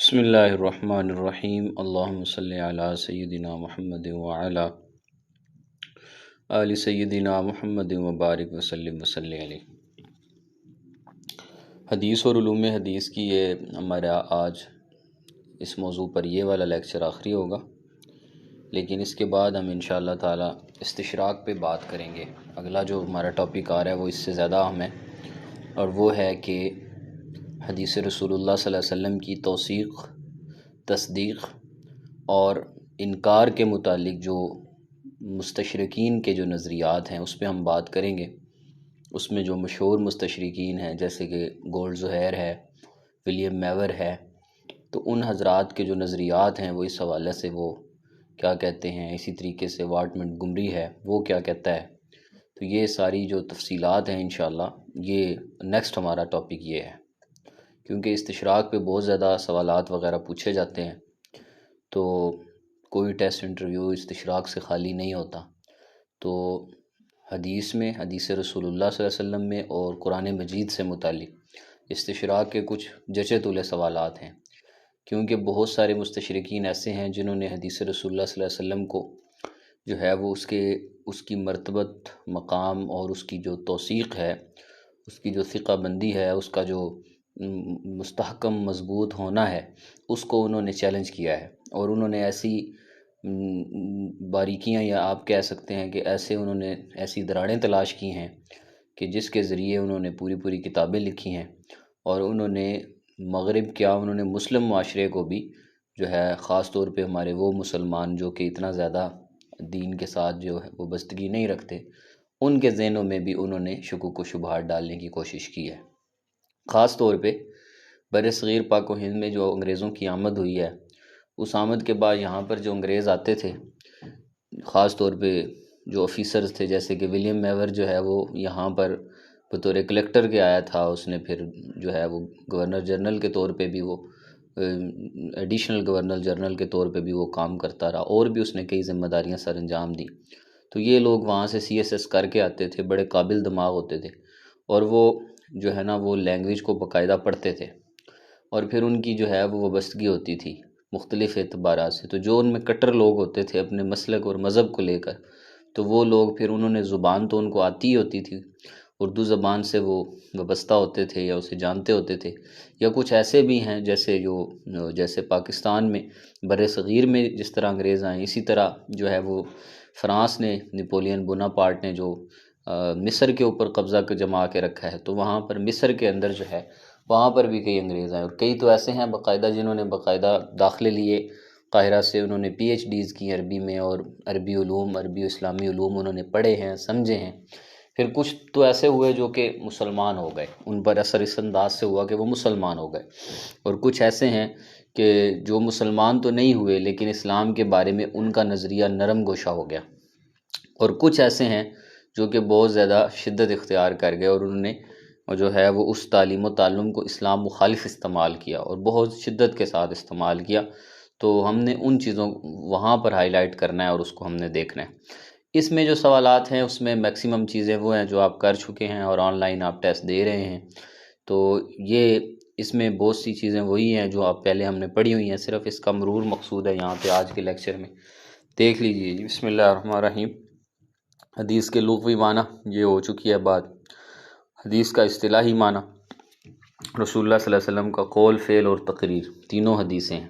بسم اللہ الرحمن الرحیم اللہم صلی علی سیدنا محمد وعلی آل سیدنا محمد وبارک وسلم علیہ۔ حدیث اور علوم حدیث کی یہ ہمارا آج اس موضوع پر یہ والا لیکچر آخری ہوگا، لیکن اس کے بعد ہم انشاءاللہ تعالی استشراق پہ بات کریں گے۔ اگلا جو ہمارا ٹاپک آ رہا ہے وہ اس سے زیادہ اہم ہے، اور وہ ہے کہ حدیث رسول اللہ صلی اللہ علیہ وسلم کی توثیق، تصدیق اور انکار کے متعلق جو مستشرقین کے جو نظریات ہیں اس پہ ہم بات کریں گے۔ اس میں جو مشہور مستشرقین ہیں جیسے کہ گولڈ زہیر ہے، ولیم میور ہے، تو ان حضرات کے جو نظریات ہیں وہ اس حوالے سے وہ کیا کہتے ہیں، اسی طریقے سے واٹ منٹگمری ہے وہ کیا کہتا ہے، تو یہ ساری جو تفصیلات ہیں انشاءاللہ یہ نیکسٹ ہمارا ٹاپک یہ ہے، کیونکہ استشراق پہ بہت زیادہ سوالات وغیرہ پوچھے جاتے ہیں، تو کوئی ٹیسٹ انٹرویو استشراق سے خالی نہیں ہوتا۔ تو حدیث میں، حدیث رسول اللہ صلی اللہ علیہ وسلم میں اور قرآن مجید سے متعلق استشراق کے کچھ جچے طولے سوالات ہیں، کیونکہ بہت سارے مستشرقین ایسے ہیں جنہوں نے حدیث رسول اللہ صلی اللہ علیہ وسلم کو جو ہے وہ اس کی مرتبت، مقام اور اس کی جو توثیق ہے، اس کی جو ثقہ بندی ہے، اس کا جو مستحکم مضبوط ہونا ہے، اس کو انہوں نے چیلنج کیا ہے، اور انہوں نے ایسی باریکیاں یا آپ کہہ سکتے ہیں کہ انہوں نے ایسی دراڑیں تلاش کی ہیں کہ جس کے ذریعے انہوں نے پوری کتابیں لکھی ہیں، اور انہوں نے مغرب کیا، انہوں نے مسلم معاشرے کو بھی جو ہے، خاص طور پہ ہمارے وہ مسلمان جو کہ اتنا زیادہ دین کے ساتھ جو ہے وہ بستگی نہیں رکھتے، ان کے ذہنوں میں بھی انہوں نے شکوک و شبہات ڈالنے کی کوشش کی ہے۔ خاص طور پہ بر صغیر پاک و ہند میں جو انگریزوں کی آمد ہوئی ہے، اس آمد کے بعد یہاں پر جو انگریز آتے تھے، خاص طور پہ جو آفیسرز تھے جیسے کہ ولیم میور جو ہے وہ یہاں پر بطور کلیکٹر کے آیا تھا، اس نے پھر جو ہے وہ گورنر جنرل کے طور پہ بھی وہ ایڈیشنل گورنر جنرل کے طور پہ بھی وہ کام کرتا رہا، اور بھی اس نے کئی ذمہ داریاں سر انجام دی۔ تو یہ لوگ وہاں سے CSS کر کے آتے تھے، بڑے قابل دماغ ہوتے تھے، اور وہ جو ہے نا وہ لینگویج کو باقاعدہ پڑھتے تھے، اور پھر ان کی جو ہے وہ وابستگی ہوتی تھی مختلف اعتبارات سے۔ تو جو ان میں کٹر لوگ ہوتے تھے اپنے مسلک اور مذہب کو لے کر، تو وہ لوگ پھر انہوں نے زبان تو ان کو آتی ہی ہوتی تھی، اردو زبان سے وہ وابستہ ہوتے تھے یا اسے جانتے ہوتے تھے، یا کچھ ایسے بھی ہیں جیسے پاکستان میں بر صغیر میں جس طرح انگریز آئے، اسی طرح جو ہے وہ فرانس نے، نپولین بوناپارٹ نے جو مصر کے اوپر قبضہ جما کے رکھا ہے، تو وہاں پر مصر کے اندر جو ہے وہاں پر بھی کئی انگریز آئے، اور کئی تو ایسے ہیں باقاعدہ جنہوں نے باقاعدہ داخلے لیے قاہرہ سے، انہوں نے PhDs کی عربی میں، اور عربی علوم، عربی و اسلامی علوم انہوں نے پڑھے ہیں، سمجھے ہیں۔ پھر کچھ تو ایسے ہوئے جو کہ مسلمان ہو گئے، ان پر اثر اس انداز سے ہوا کہ وہ مسلمان ہو گئے، اور کچھ ایسے ہیں کہ جو مسلمان تو نہیں ہوئے لیکن اسلام کے بارے میں ان کا نظریہ نرم گوشہ ہو گیا، اور کچھ ایسے ہیں جو کہ بہت زیادہ شدت اختیار کر گئے، اور انہوں نے جو ہے وہ اس تعلیم و تعلم کو اسلام مخالف استعمال کیا، اور بہت شدت کے ساتھ استعمال کیا۔ تو ہم نے ان چیزوں وہاں پر ہائی لائٹ کرنا ہے، اور اس کو ہم نے دیکھنا ہے۔ اس میں جو سوالات ہیں اس میں میکسیمم چیزیں وہ ہیں جو آپ کر چکے ہیں، اور آن لائن آپ ٹیسٹ دے رہے ہیں، تو یہ اس میں بہت سی چیزیں وہی ہیں جو آپ پہلے ہم نے پڑھی ہوئی ہیں، صرف اس کا مرور مقصود ہے یہاں پہ آج کے لیکچر میں۔ دیکھ لیجیے، بسم اللہ الرحمن الرحیم۔ حدیث کے لغوی معنی یہ ہو چکی ہے بات۔ حدیث کا اصطلاحی معنی رسول اللہ صلی اللہ علیہ وسلم کا قول، فعل اور تقریر، تینوں حدیثیں ہیں۔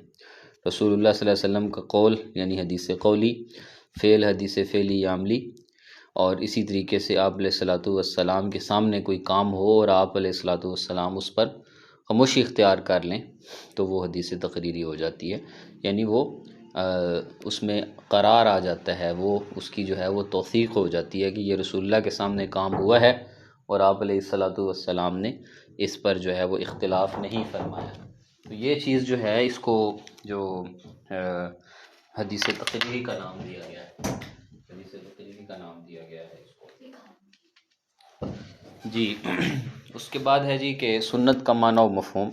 رسول اللہ صلی اللہ علیہ وسلم کا قول یعنی حدیث قولی، فعل حدیث فعلی یا عملی، اور اسی طریقے سے آپ علیہ الصلوۃ والسلام کے سامنے کوئی کام ہو اور آپ علیہ الصلوۃ والسلام اس پر خاموشی اختیار کر لیں تو وہ حدیث تقریری ہو جاتی ہے، یعنی وہ اس میں قرار آ جاتا ہے، وہ اس کی جو ہے وہ توثیق ہو جاتی ہے کہ یہ رسول اللہ کے سامنے کام ہوا ہے، اور آپ علیہ الصلوۃ والسلام نے اس پر جو ہے وہ اختلاف نہیں فرمایا۔ تو یہ چیز جو ہے اس کو جو حدیث تقریری کا نام دیا گیا ہے، حدیث تقریری کا نام دیا گیا ہے اس کو۔ جی اس کے بعد ہے جی کہ سنت کا معنی و مفہوم۔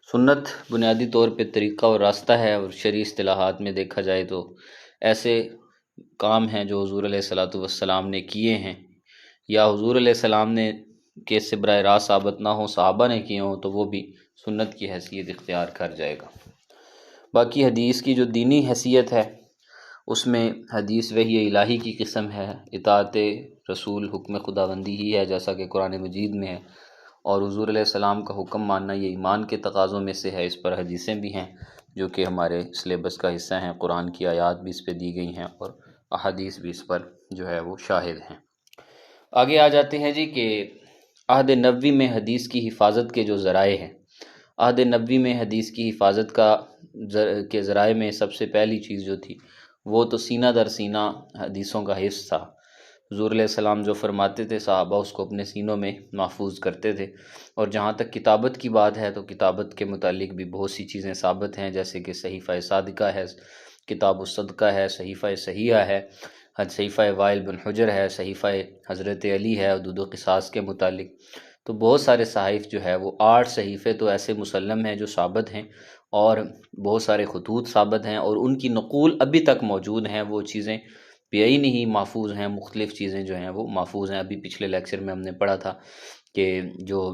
سنت بنیادی طور پہ طریقہ اور راستہ ہے، اور شرعی اصطلاحات میں دیکھا جائے تو ایسے کام ہیں جو حضور علیہ الصلوۃ والسلام نے کیے ہیں، یا حضور علیہ السلام نے کہ سے براہ راست ثابت نہ ہو، صحابہ نے کیے ہوں، تو وہ بھی سنت کی حیثیت اختیار کر جائے گا۔ باقی حدیث کی جو دینی حیثیت ہے اس میں حدیث وحی الہی کی قسم ہے، اطاعت رسول حکم خداوندی ہی ہے جیسا کہ قرآن مجید میں ہے، اور حضور علیہ السلام کا حکم ماننا یہ ایمان کے تقاضوں میں سے ہے۔ اس پر حدیثیں بھی ہیں جو کہ ہمارے سلیبس کا حصہ ہیں، قرآن کی آیات بھی اس پہ دی گئی ہیں اور احادیث بھی اس پر جو ہے وہ شاہد ہیں۔ آگے آ جاتے ہیں جی کہ عہد نبوی میں حدیث کی حفاظت کے جو ذرائع ہیں۔ عہد نبوی میں حدیث کی حفاظت کے ذرائع میں سب سے پہلی چیز جو تھی وہ تو سینہ در سینہ حدیثوں کا حفظ تھا۔ حضور علیہ السلام جو فرماتے تھے صحابہ اس کو اپنے سینوں میں محفوظ کرتے تھے، اور جہاں تک کتابت کی بات ہے تو کتابت کے متعلق بھی بہت سی چیزیں ثابت ہیں، جیسے کہ صحیفہ صادقہ ہے، کتاب الصدقہ ہے، صحیفہ صحیحہ ہے، صحیفہ وائل بن حجر ہے، صحیفہ حضرت علی ہے حدود و قصاص کے متعلق۔ تو بہت سارے صحائف جو ہے وہ 8 صحیفے تو ایسے مسلم ہیں جو ثابت ہیں، اور بہت سارے خطوط ثابت ہیں، اور ان کی نقول ابھی تک موجود ہیں۔ وہ چیزیں بیعین ہی محفوظ ہیں، مختلف چیزیں جو ہیں وہ محفوظ ہیں۔ ابھی پچھلے لیکچر میں ہم نے پڑھا تھا کہ جو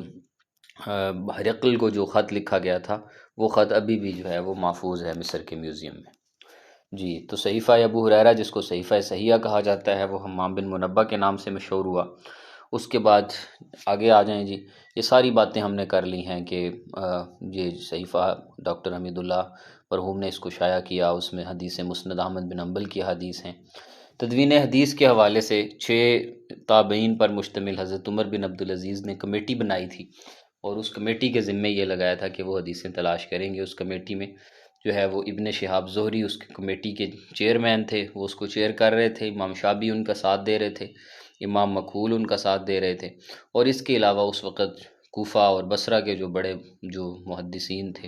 ہرقل کو جو خط لکھا گیا تھا وہ خط ابھی بھی جو ہے وہ محفوظ ہے مصر کے میوزیم میں۔ جی، تو صحیفہ ابو ہریرہ جس کو صحیفہ صحیحہ کہا جاتا ہے وہ حمام بن منبہ کے نام سے مشہور ہوا۔ اس کے بعد آگے آ جائیں جی، یہ ساری باتیں ہم نے کر لی ہیں کہ یہ صحیفہ ڈاکٹر حمید اللہ مرحوم نے اس کو شائع کیا، اس میں حدیث مسند احمد بن حنبل کی حدیث ہیں۔ تدوین حدیث کے حوالے سے 6 تابعین پر مشتمل حضرت عمر بن عبدالعزیز نے کمیٹی بنائی تھی، اور اس کمیٹی کے ذمے یہ لگایا تھا کہ وہ حدیثیں تلاش کریں گے۔ اس کمیٹی میں جو ہے وہ ابن شہاب زہری اس کی کمیٹی کے چیئرمین تھے، وہ اس کو چیئر کر رہے تھے۔ امام شابی ان کا ساتھ دے رہے تھے، امام مکحول ان کا ساتھ دے رہے تھے، اور اس کے علاوہ اس وقت کوفہ اور بصرہ کے جو بڑے جو محدثین تھے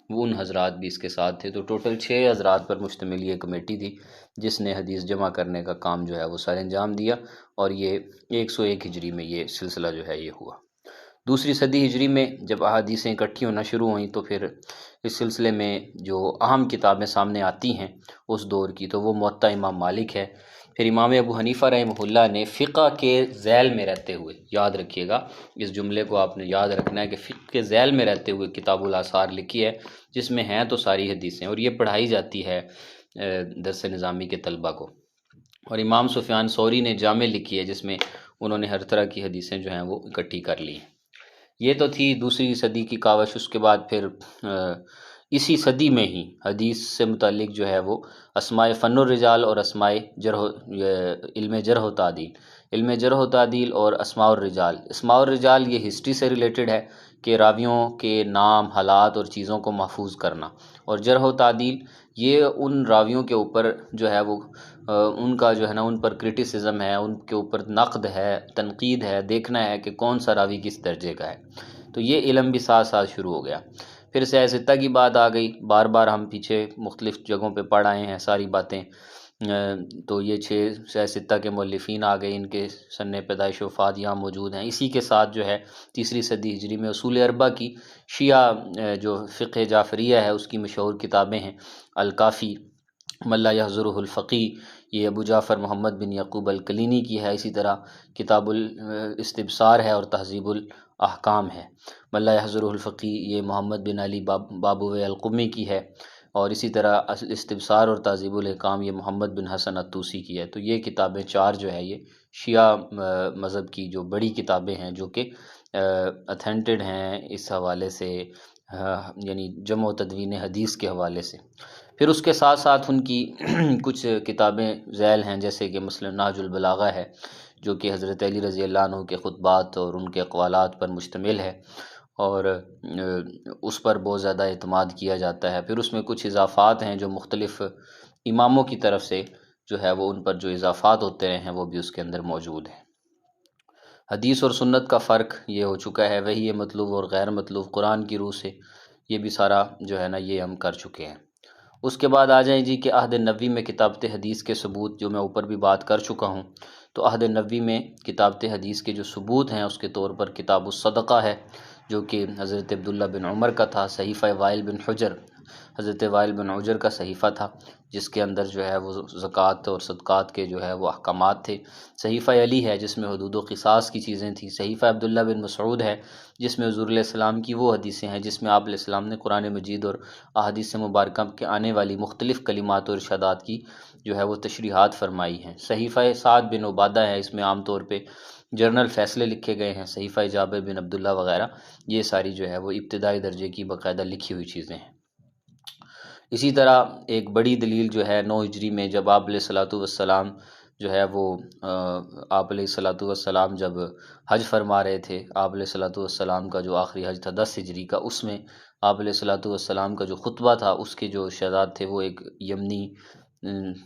وہ ان حضرات بھی اس کے ساتھ تھے۔ تو ٹوٹل 6 حضرات پر مشتمل یہ کمیٹی تھی جس نے حدیث جمع کرنے کا کام جو ہے وہ سر انجام دیا، اور یہ 101 ہجری میں یہ سلسلہ جو ہے یہ ہوا۔ دوسری صدی ہجری میں جب احادیثیں اکٹھی ہونا شروع ہوئیں تو پھر اس سلسلے میں جو اہم کتابیں سامنے آتی ہیں اس دور کی تو وہ موطا امام مالک ہے۔ پھر امام ابو حنیفہ رحمہ اللہ نے فقہ کے ذیل میں رہتے ہوئے، یاد رکھیے گا اس جملے کو آپ نے یاد رکھنا ہے کہ فقہ کے ذیل میں رہتے ہوئے کتاب الاثار لکھی ہے، جس میں ہیں تو ساری حدیثیں، اور یہ پڑھائی جاتی ہے درس نظامی کے طلبہ کو۔ اور امام سفیان ثوری نے جامع لکھی ہے جس میں انہوں نے ہر طرح کی حدیثیں جو ہیں وہ اکٹھی کر لی ہیں۔ یہ تو تھی دوسری صدی کی کاوش۔ اس کے بعد پھر اسی صدی میں ہی حدیث سے متعلق جو ہے وہ اسماء فن الرجال اور اسماء علم جرح و تعدیل، علم جرح و تعدیل اور اسماء الرجال۔ اسماء الرجال یہ ہسٹری سے ریلیٹڈ ہے کہ راویوں کے نام، حالات اور چیزوں کو محفوظ کرنا، اور جرح و تعدیل یہ ان راویوں کے اوپر جو ہے وہ ان کا جو ہے نا ان پر کرٹیسزم ہے، ان کے اوپر نقد ہے، تنقید ہے، دیکھنا ہے کہ کون سا راوی کس درجے کا ہے۔ تو یہ علم بھی ساتھ ساتھ شروع ہو گیا۔ پھر سیاہ ستہ کی بات آ گئی، بار بار ہم پیچھے مختلف جگہوں پہ پڑھ آئے ہیں ساری باتیں۔ تو یہ 6 سیاہ ستہ کے مؤلفین آ گئے، ان کے سن پیدائش و وفات یہاں موجود ہیں۔ اسی کے ساتھ جو ہے تیسری صدی ہجری میں اصول اربعہ کی شیعہ جو فقہ جعفریہ ہے اس کی مشہور کتابیں ہیں، الکافی، من لا یحضرہ الفقی، یہ ابو جعفر محمد بن یعقوب الکلینی کی ہے۔ اسی طرح کتاب الاستبصار ہے اور تہذیب الاحکام ہے۔ من لا یحضرہ الفقی یہ محمد بن علی بابوی القمی کی ہے، اور اسی طرح استبصار اور تہذیب الاحکام یہ محمد بن حسن الطوسی کی ہے۔ تو یہ کتابیں 4 جو ہے یہ شیعہ مذہب کی جو بڑی کتابیں ہیں جو کہ اتھینٹڈ ہیں اس حوالے سے، یعنی جمع و تدوین حدیث کے حوالے سے۔ پھر اس کے ساتھ ساتھ ان کی کچھ کتابیں ذیل ہیں، جیسے کہ مثلا نہج البلاغہ ہے جو کہ حضرت علی رضی اللہ عنہ کے خطبات اور ان کے اقوالات پر مشتمل ہے، اور اس پر بہت زیادہ اعتماد کیا جاتا ہے۔ پھر اس میں کچھ اضافات ہیں جو مختلف اماموں کی طرف سے جو ہے وہ ان پر جو اضافات ہوتے رہے ہیں وہ بھی اس کے اندر موجود ہیں۔ حدیث اور سنت کا فرق یہ ہو چکا ہے، وہی مطلوب اور غیر مطلوب قرآن کی روح سے، یہ بھی سارا جو ہے نا یہ ہم کر چکے ہیں۔ اس کے بعد آ جائیں جی کہ عہد نبوی میں کتابت حدیث کے ثبوت، جو میں اوپر بھی بات کر چکا ہوں۔ تو عہد نبوی میں کتابت حدیث کے جو ثبوت ہیں اس کے طور پر کتاب الصدقہ ہے جو کہ حضرت عبداللہ بن عمر کا تھا، صحیفہ وائل بن حجر، حضرت وائل بن حجر کا صحیفہ تھا جس کے اندر جو ہے وہ زکوٰۃ اور صدقات کے جو ہے وہ احکامات تھے۔ صحیفہ علی ہے جس میں حدود و قصاص کی چیزیں تھیں۔ صحیفہ عبداللہ بن مسعود ہے جس میں حضور علیہ السلام کی وہ حدیثیں ہیں جس میں آپ علیہ السلام نے قرآن مجید اور احادیث مبارکہ کے آنے والی مختلف کلمات اور ارشادات کی جو ہے وہ تشریحات فرمائی ہیں۔ صحیفہ سعد بن عبادہ ہے، اس میں عام طور پہ جرنل فیصلے لکھے گئے ہیں۔ صحیفہ جابر بن عبداللہ وغیرہ، یہ ساری جو ہے وہ ابتدائی درجے کی باقاعدہ لکھی ہوئی چیزیں ہیں۔ اسی طرح ایک بڑی دلیل جو ہے 9 ہجری میں جب آپ علیہ والسلام جو ہے وہ آپ علیہ والسلام جب حج فرما رہے تھے، آپ علیہ والسلام کا جو آخری حج تھا 10 ہجری کا، اس میں آپ علیہ والسلام کا جو خطبہ تھا اس کے جو شہزاد تھے وہ ایک یمنی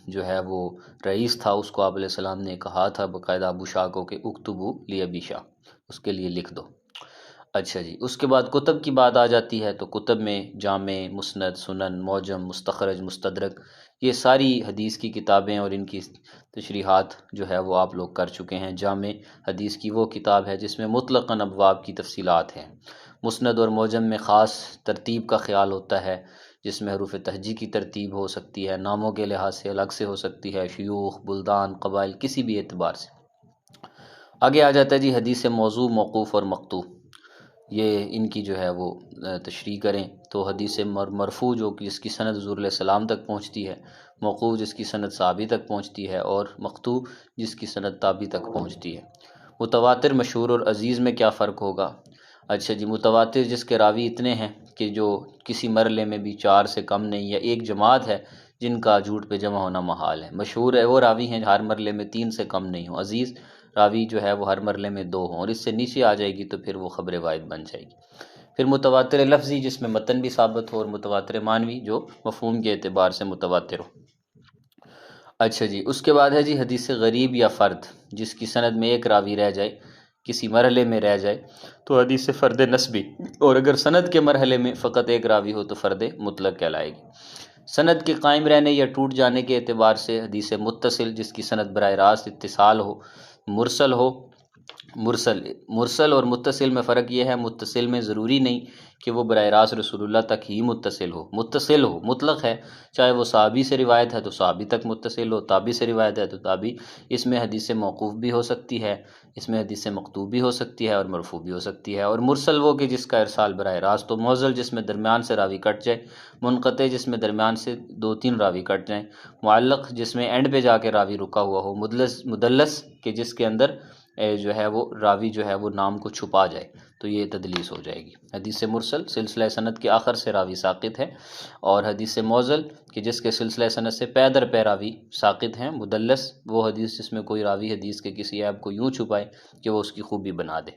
جو ہے وہ رئیس تھا، اس کو آپ علیہ السلام نے کہا تھا باقاعدہ ابو شاہ کو کہ اکتبو لی ابی شاہ، اس کے لیے لکھ دو۔ اچھا جی، اس کے بعد کتب کی بات آ جاتی ہے تو کتب میں جامع، مسند، سنن، معجم، مستخرج، مستدرک، یہ ساری حدیث کی کتابیں اور ان کی تشریحات جو ہے وہ آپ لوگ کر چکے ہیں۔ جامع حدیث کی وہ کتاب ہے جس میں مطلقاً ابواب کی تفصیلات ہیں۔ مسند اور معجم میں خاص ترتیب کا خیال ہوتا ہے جس میں حروف تہجی کی ترتیب ہو سکتی ہے، ناموں کے لحاظ سے الگ سے ہو سکتی ہے، شیوخ، بلدان، قبائل، کسی بھی اعتبار سے۔ آگے آ جاتا ہے جی حدیث موضوع، موقوف اور مقطوع، یہ ان کی جو ہے وہ تشریح کریں تو حدیث مرفوع جو جس کی سند حضور علیہ السلام تک پہنچتی ہے، موقوف جس کی سند صحابی تک پہنچتی ہے، اور مقطوع جس کی سند تابعی تک پہنچتی ہے۔ متواتر، مشہور اور عزیز میں کیا فرق ہوگا؟ اچھا جی، متواتر جس کے راوی اتنے ہیں کہ جو کسی مرحلے میں بھی 4 سے کم نہیں، یا ایک جماعت ہے جن کا جھوٹ پہ جمع ہونا محال ہے۔ مشہور ہے وہ راوی ہیں ہر مرحلے میں 3 سے کم نہیں ہوں۔ عزیز راوی جو ہے وہ ہر مرحلے میں 2 ہوں، اور اس سے نیچے آ جائے گی تو پھر وہ خبر واحد بن جائے گی۔ پھر متواتر لفظی جس میں متن بھی ثابت ہو، اور متواتر معنوی جو مفہوم کے اعتبار سے متواتر ہو۔ اچھا جی، اس کے بعد ہے جی حدیث غریب یا فرد، جس کی سند میں ایک راوی رہ جائے، کسی مرحلے میں رہ جائے تو حدیث فرد نسبی، اور اگر سند کے مرحلے میں فقط ایک راوی ہو تو فرد مطلق کہلائے گی۔ سند کے قائم رہنے یا ٹوٹ جانے کے اعتبار سے حدیث متصل جس کی سند براہ راست اتصال ہو، مرسل ہو۔ مرسل اور متصل میں فرق یہ ہے، متصل میں ضروری نہیں کہ وہ براہ راست رسول اللہ تک ہی متصل ہو، متصل ہو مطلق ہے، چاہے وہ صحابی سے روایت ہے تو صحابی تک متصل ہو، تابعی سے روایت ہے تو تابعی۔ اس میں حدیث موقوف بھی ہو سکتی ہے، اس میں حدیث مقطوع بھی ہو سکتی ہے، اور مرفوع بھی ہو سکتی ہے۔ اور مرسل وہ کہ جس کا ارسال براہ راست ہو، معضل جس میں درمیان سے راوی کٹ جائے، منقطع جس میں درمیان سے 2-3 راوی کٹ جائیں، معلق جس میں اینڈ پہ جا کے راوی رکا ہوا ہو، مدلس کہ جس کے اندر جو ہے وہ راوی جو ہے وہ نام کو چھپا جائے تو یہ تدلیس ہو جائے گی۔ حدیث مرسل سلسلہ سند کے آخر سے راوی ساقط ہے، اور حدیث معضل کہ جس کے سلسلہ سند سے پے در پے راوی ساقط ہیں۔ مدلس وہ حدیث جس میں کوئی راوی حدیث کے کسی عیب کو یوں چھپائے کہ وہ اس کی خوبی بنا دے۔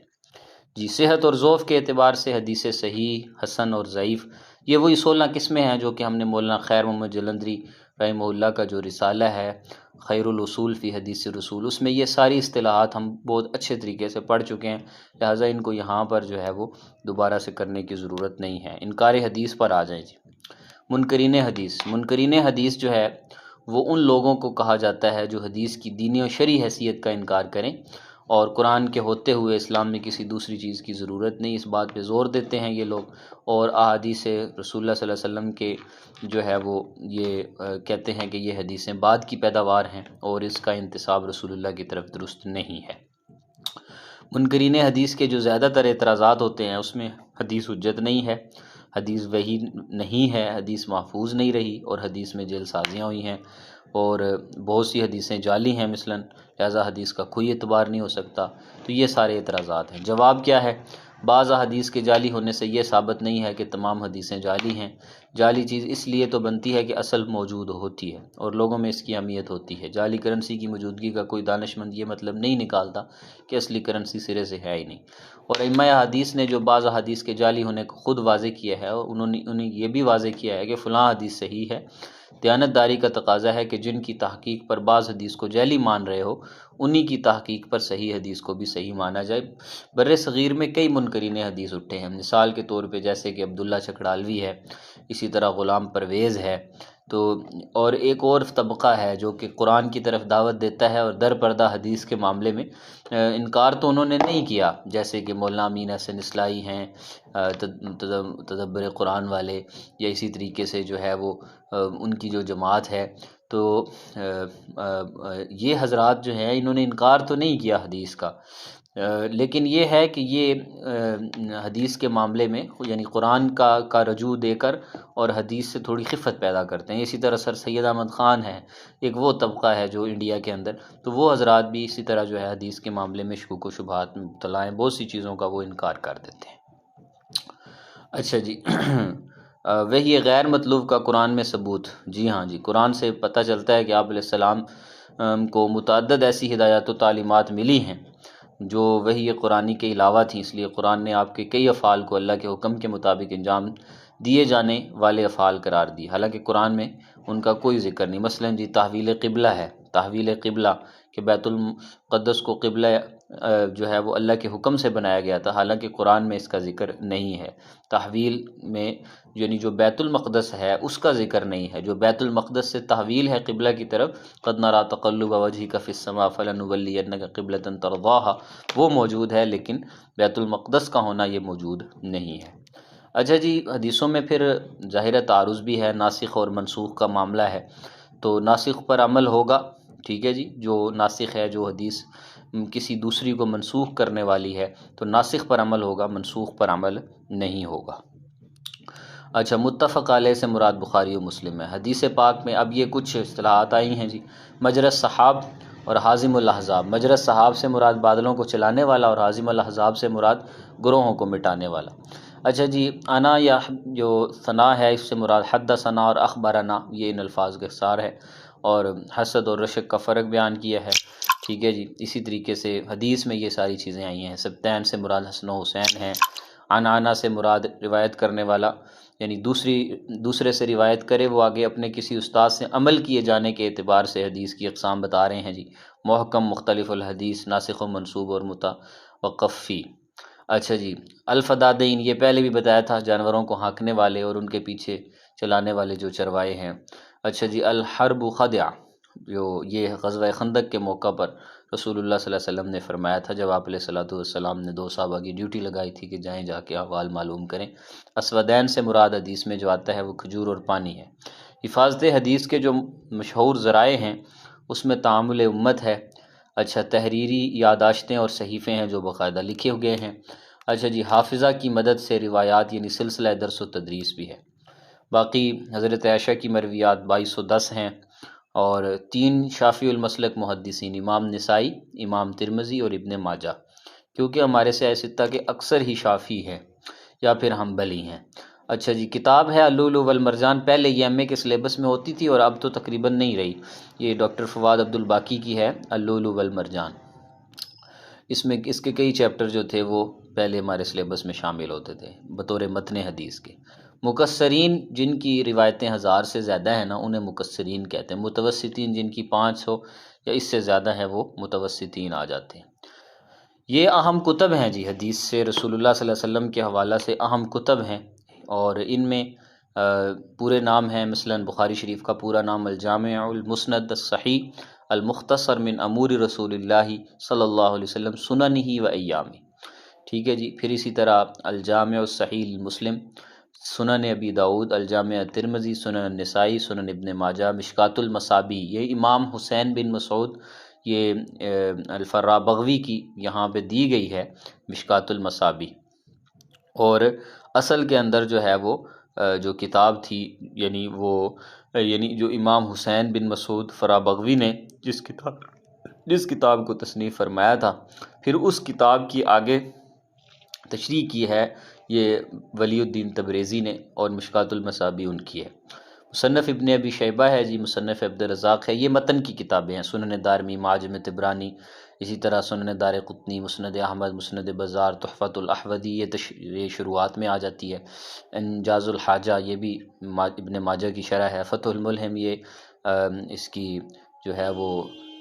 جی، صحت اور ذوف کے اعتبار سے حدیث صحیح، حسن اور ضعیف، یہ وہی 16 قسمیں ہیں جو کہ ہم نے مولانا خیر محمد جلندری رحمہ اللہ کا جو رسالہ ہے خیر الاصول فی حدیث رسول، اس میں یہ ساری اصطلاحات ہم بہت اچھے طریقے سے پڑھ چکے ہیں، لہٰذا ان کو یہاں پر جو ہے وہ دوبارہ سے کرنے کی ضرورت نہیں ہے۔ انکار حدیث پر آ جائیں جی۔ منکرین حدیث، منکرین حدیث جو ہے وہ ان لوگوں کو کہا جاتا ہے جو حدیث کی دینی و شرعی حیثیت کا انکار کریں، اور قرآن کے ہوتے ہوئے اسلام میں کسی دوسری چیز کی ضرورت نہیں، اس بات پہ زور دیتے ہیں یہ لوگ، اور احادیث رسول اللہ صلی اللہ علیہ وسلم کے جو ہے وہ یہ کہتے ہیں کہ یہ حدیثیں بعد کی پیداوار ہیں اور اس کا انتساب رسول اللہ کی طرف درست نہیں ہے۔ منکرین حدیث کے جو زیادہ تر اعتراضات ہوتے ہیں اس میں حدیث حجت نہیں ہے، حدیث وحی نہیں ہے، حدیث محفوظ نہیں رہی، اور حدیث میں جعل سازیاں ہوئی ہیں، اور بہت سی حدیثیں جعلی ہیں مثلاً، لہذا حدیث کا کوئی اعتبار نہیں ہو سکتا۔ تو یہ سارے اعتراضات ہیں۔ جواب کیا ہے؟ بعض حدیث کے جعلی ہونے سے یہ ثابت نہیں ہے کہ تمام حدیثیں جعلی ہیں۔ جعلی چیز اس لیے تو بنتی ہے کہ اصل موجود ہوتی ہے اور لوگوں میں اس کی اہمیت ہوتی ہے۔ جعلی کرنسی کی موجودگی کا کوئی دانشمند یہ مطلب نہیں نکالتا کہ اصلی کرنسی سرے سے ہے ہی نہیں۔ اور ائمہ حدیث نے جو بعض حدیث کے جعلی ہونے کو خود واضح کیا ہے، اور انہوں نے یہ بھی واضح کیا ہے کہ فلاں حدیث صحیح ہے۔ دیانتداری کا تقاضا ہے کہ جن کی تحقیق پر بعض حدیث کو جعلی مان رہے ہو، انہی کی تحقیق پر صحیح حدیث کو بھی صحیح مانا جائے۔ بر صغیر میں کئی منکرین حدیث اٹھے ہیں، مثال کے طور پہ جیسے کہ عبداللہ چکڑالوی ہے، اسی طرح غلام پرویز ہے، تو اور ایک اور طبقہ ہے جو کہ قرآن کی طرف دعوت دیتا ہے اور در پردہ حدیث کے معاملے میں انکار تو انہوں نے نہیں کیا، جیسے کہ مولانا امین حسن اصلاحی ہیں، تدبر قرآن والے، یا اسی طریقے سے جو ہے وہ ان کی جو جماعت ہے، تو یہ حضرات جو ہیں انہوں نے انکار تو نہیں کیا حدیث کا، لیکن یہ ہے کہ یہ حدیث کے معاملے میں یعنی قرآن کا رجوع دے کر اور حدیث سے تھوڑی خفت پیدا کرتے ہیں۔ اسی طرح سر سید احمد خان ہے، ایک وہ طبقہ ہے جو انڈیا کے اندر، تو وہ حضرات بھی اسی طرح جو ہے حدیث کے معاملے میں شکوک و شبہات میں مبتلا ہیں، بہت سی چیزوں کا وہ انکار کر دیتے ہیں۔ اچھا جی، وہی غیر مطلوب کا قرآن میں ثبوت۔ جی ہاں جی، قرآن سے پتہ چلتا ہے کہ آپ علیہ السلام کو متعدد ایسی ہدایات و تعلیمات ملی ہیں جو وحی قرآنی کے علاوہ تھیں، اس لیے قرآن نے آپ کے کئی افعال کو اللہ کے حکم کے مطابق انجام دیے جانے والے افعال قرار دی، حالانکہ قرآن میں ان کا کوئی ذکر نہیں۔ مثلا جی تحویل قبلہ ہے، تحویل قبلہ کہ بیت المقدس کو قبلہ جو ہے وہ اللہ کے حکم سے بنایا گیا تھا، حالانکہ قرآن میں اس کا ذکر نہیں ہے۔ تحویل میں یعنی جو بیت المقدس ہے اس کا ذکر نہیں ہے، جو بیت المقدس سے تحویل ہے قبلہ کی طرف، قد نرى تقلب وجهك في السماء فلنولينك قبلة ترضاها، وہ موجود ہے، لیکن بیت المقدس کا ہونا یہ موجود نہیں ہے۔ اچھا جی، حدیثوں میں پھر ظاہر تعارض بھی ہے، ناسخ اور منسوخ کا معاملہ ہے، تو ناسخ پر عمل ہوگا، ٹھیک ہے جی، جو ناسخ ہے، جو حدیث کسی دوسری کو منسوخ کرنے والی ہے تو ناسخ پر عمل ہوگا، منسوخ پر عمل نہیں ہوگا۔ اچھا، متفق علیہ سے مراد بخاری و مسلم ہے۔ حدیث پاک میں اب یہ کچھ اصطلاحات آئی ہیں جی، مجرى السحاب اور حازم الاحزاب۔ مجرى السحاب سے مراد بادلوں کو چلانے والا، اور حازم الاحزاب سے مراد گروہوں کو مٹانے والا۔ اچھا جی، انا یا جو ثنا ہے اس سے مراد حدثنا اور اخبرنا، یہ ان الفاظ کا اختصار ہے، اور حسد اور رشک کا فرق بیان کیا ہے، ٹھیک ہے جی۔ اسی طریقے سے حدیث میں یہ ساری چیزیں آئی ہیں۔ سبتین سے مراد حسن و حسین ہیں۔ عنعنہ سے مراد روایت کرنے والا، یعنی دوسرے سے روایت کرے، وہ آگے اپنے کسی استاد سے عمل کیے جانے کے اعتبار سے حدیث کی اقسام بتا رہے ہیں جی۔ محکم، مختلف الحدیث، ناسخ و منسوب اور متوقف فی۔ اچھا جی، الفدادین یہ پہلے بھی بتایا تھا، جانوروں کو ہانکنے والے اور ان کے پیچھے چلانے والے جو چروائے ہیں۔ اچھا جی، الحرب خدع، جو یہ غزوہ خندق کے موقع پر رسول اللہ صلی اللہ علیہ وسلم نے فرمایا تھا، جب آپ علیہ السلام نے 2 صحابہ کی ڈیوٹی لگائی تھی کہ جائیں جا کے احوال معلوم کریں۔ اسودین سے مراد حدیث میں جو آتا ہے وہ کھجور اور پانی ہے۔ حفاظت حدیث کے جو مشہور ذرائع ہیں اس میں تعامل امت ہے۔ اچھا، تحریری یادداشتیں اور صحیفے ہیں جو باقاعدہ لکھے ہوئے ہیں۔ اچھا جی، حافظہ کی مدد سے روایات یعنی سلسلہ درس و تدریس بھی ہے۔ باقی حضرت عائشہ کی مرویات 2210 ہیں، اور 3 شافعی المسلک محدثین، امام نسائی، امام ترمذی اور ابن ماجہ، کیونکہ ہمارے سیاہ ستہ کے اکثر ہی شافعی ہیں یا پھر حنبلی ہیں۔ اچھا جی، کتاب ہے اللؤلؤ والمرجان، پہلے یہ ایم اے کے سلیبس میں ہوتی تھی اور اب تو تقریباً نہیں رہی، یہ ڈاکٹر فواد عبد الباقی کی ہے اللؤلؤ والمرجان۔ اس میں اس کے کئی چیپٹر جو تھے وہ پہلے ہمارے سلیبس میں شامل ہوتے تھے بطور متن حدیث کے۔ مکسرین جن کی روایتیں 1000 سے زیادہ ہیں نا انہیں مکسرین کہتے ہیں۔ متوسطین جن کی 500 یا اس سے زیادہ ہیں وہ متوسطین آ جاتے ہیں۔ یہ اہم کتب ہیں جی، حدیث سے رسول اللہ صلی اللہ علیہ وسلم کے حوالہ سے اہم کتب ہیں، اور ان میں پورے نام ہیں، مثلا بخاری شریف کا پورا نام الجامع المسند الصحیح المختصر من امور رسول اللہ صلی اللہ علیہ وسلم سننہ و ایامہ، ٹھیک ہے جی۔ پھر اسی طرح الجامع الصحیح مسلم، سنن ابی داؤد، الجامع ترمذی، سنن النسائی، سنن ابن ماجہ، مشکات المصابیح، یہ امام حسین بن مسعود، یہ الفراء بغوی کی یہاں پہ دی گئی ہے مشکات المصابیح، اور اصل کے اندر جو ہے وہ جو کتاب تھی یعنی جو امام حسین بن مسعود فراء بغوی نے جس کتاب کو تصنیف فرمایا تھا، پھر اس کتاب کی آگے تشریح کی ہے یہ ولی الدین تبریزی نے، اور مشکات المصابیح ان کی ہے۔ مصنف ابن ابی شیبہ ہے جی، مصنف عبدالرزاق ہے، یہ متن کی کتابیں ہیں، سنن دارمی، معجم طبرانی، اسی طرح سنن دارقطنی، مسند احمد، مسند بزار، تحفۃ الاحوذی، یہ شروعات میں آ جاتی ہے۔ انجاز الحاجہ یہ بھی ابن ماجہ کی شرح ہے۔ فتح الملہم یہ اس کی جو ہے وہ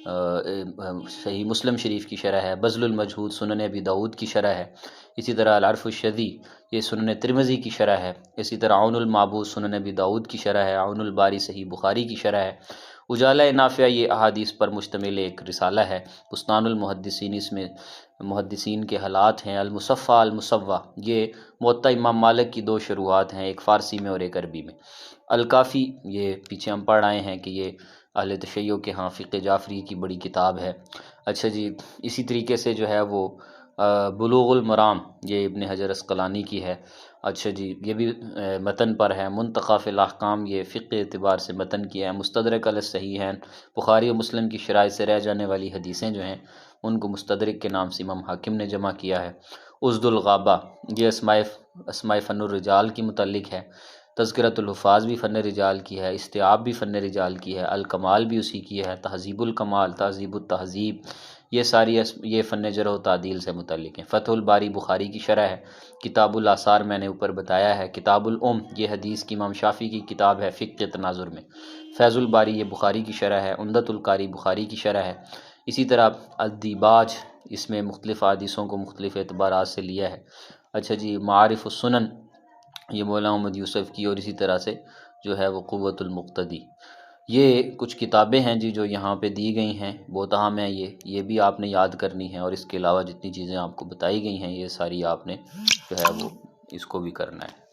صحیح مسلم شریف کی شرح ہے، بذل المجہود سنن ابی داؤد کی شرح ہے، اسی طرح العرف الشدی یہ سنن ترمذی کی شرح ہے، اسی طرح عون المعبود سنن ابی داؤد کی شرح ہے، عون الباری صحیح بخاری کی شرح ہے، اجالہ نافعہ یہ احادیث پر مشتمل ایک رسالہ ہے، بستان المحدثین اس میں محدثین کے حالات ہیں، المصفہ المصوہ یہ موطا امام مالک کی 2 شروحات ہیں، ایک فارسی میں اور ایک عربی میں، الکافی یہ پیچھے ہم پڑھ آئے ہیں کہ یہ اہل تشیع کے ہاں فقہ جعفری کی بڑی کتاب ہے۔ اچھا جی، اسی طریقے سے جو ہے وہ بلوغ المرام یہ ابن حجر عسقلانی کی ہے۔ اچھا جی، یہ بھی متن پر ہے۔ منتخب فی الاحکام یہ فقہ اعتبار سے متن کی ہے۔ مستدرک علی الصحیحین بخاری و مسلم کی شرائط سے رہ جانے والی حدیثیں جو ہیں ان کو مستدرک کے نام سے امام حاکم نے جمع کیا ہے۔ عزد الغابہ یہ اسماء فن الرجال کی متعلق ہے۔ تذکرۃ الحفاظ بھی فن رجال کی ہے، استیعاب بھی فن رجال کی ہے، الکمال بھی اسی کی ہے، تہذیب الکمال، تہذیب التہذیب یہ ساری یہ فن جرح و تعدیل سے متعلق ہیں۔ فتح الباری بخاری کی شرح ہے، کتاب الاثار میں نے اوپر بتایا ہے، کتاب الام یہ حدیث کی امام شافعی کی کتاب ہے فقہ تناظر میں، فیض الباری یہ بخاری کی شرح ہے، عمدۃ القاری بخاری کی شرح ہے، اسی طرح الدیباج اس میں مختلف حدیثوں کو مختلف اعتبارات سے لیا ہے۔ اچھا جی، معارف السنن یہ مولانا محمد یوسف کی، اور اسی طرح سے جو ہے وہ قوت المقتدی، یہ کچھ کتابیں ہیں جی جو یہاں پہ دی گئی ہیں، بہت اہم ہیں یہ بھی آپ نے یاد کرنی ہیں، اور اس کے علاوہ جتنی چیزیں آپ کو بتائی گئی ہیں یہ ساری آپ نے جو ہے وہ اس کو بھی کرنا ہے۔